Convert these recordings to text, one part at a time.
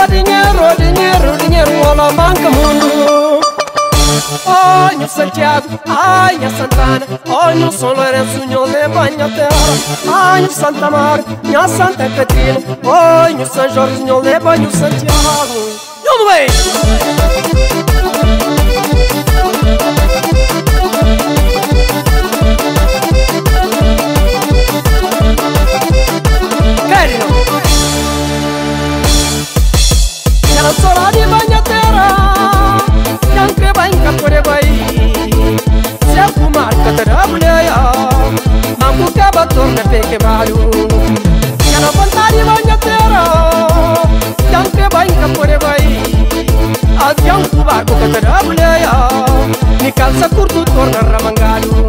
dinheiro, dinheiro, dinheiro, olha manca mundo. Olha o Santiago, ai a Santana, olha o São Lourenço, nho leva minha terra. Olha o Santa Maria, minha Santa Catarina, olha o São Jorge, nho leva o Santiago. Nho não é? Ela só de banha terra, yang krebai kapore bai, se fumar katarableya, mampu kabator ne peke balu. Ela vontade banha terra, yang krebai kapore bai, yang fumar katarableya, ni calça curto torna ramangalu.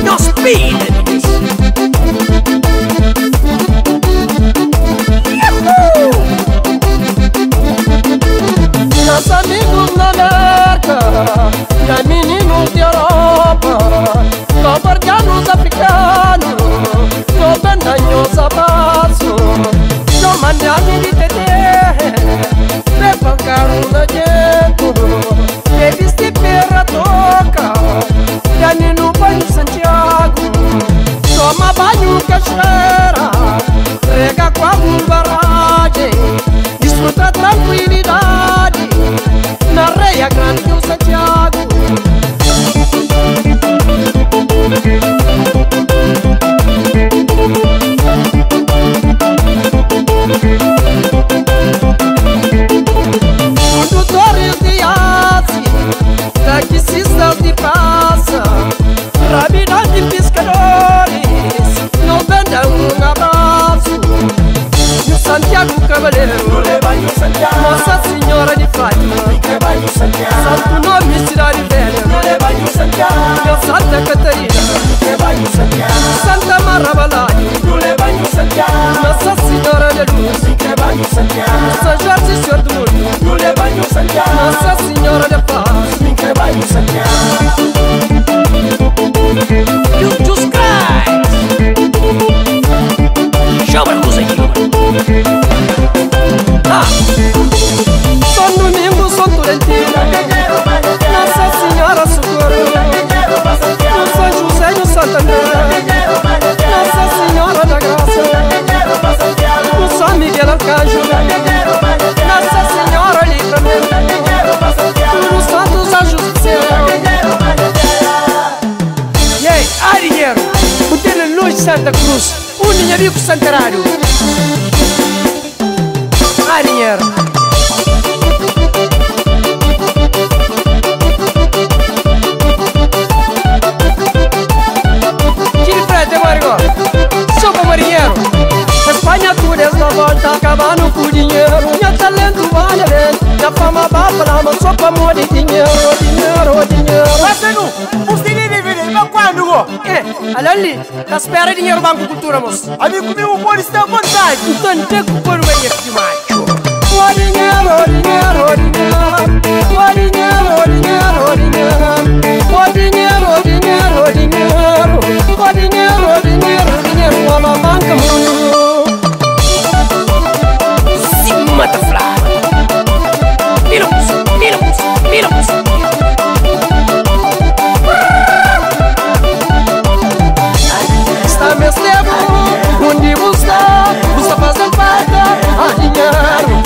No speed. Meus amigos na América e meninos de Europa, covardianos africanos, no bendanhos abraço, no mandame de tete, me pancaram na tempo, me viste perra toca, e ali no banho Santiago, toma banho cachoeira, rega com a barragem, desfruta tranquilidade. Na Reia Grande do Santiago. Condutores de aço, taxistas de praça, rabinas de pescadores, não vendam abraço. No Santiago Cavaleiro, Nossa Senhora de Fátima, Santo Nome, Cidade Velha, meu Santa Catarina, Santa Marabalade, Nossa Senhora de Luz, São Jorge, Senhor do Mundo, Nossa Senhora de Paz, Jesus Christ, chama a coisa aqui. São Domingo, São Tolentino, Nossa Senhora Socorro, no São José e no Santo André, Nossa Senhora da Graça, no São Miguel Arcanjo, Nossa Senhora Livramento, nos Santos Anjos do Céu. E aí, Arinheiro, o Teleluz de Santa Cruz, o Ninhabico Centenário. Arinheiro. Sopa marinheiro, Espanha tudo é na volta, acabando com dinheiro. Minha talento vale bem, minha fama bafala, mas só pra morrer dinheiro, dinheiro, dinheiro. Mas não, você nem deve ver, mas quando? Olha ali, tá espera dinheiro Banco Cultura, moço. Amigo meu, pode estar à vontade. Então tem que pôr o banheiro de macho. O dinheiro, dinheiro, dinheiro, o dinheiro, dinheiro, dinheiro, o dinheiro, dinheiro, dinheiro, o dinheiro, dinheiro, dinheiro, olha a banca mundo. Cima da flor. Miramos, miramos, miramos. Está meu tempo, onde você fazendo falta, a dinheiro.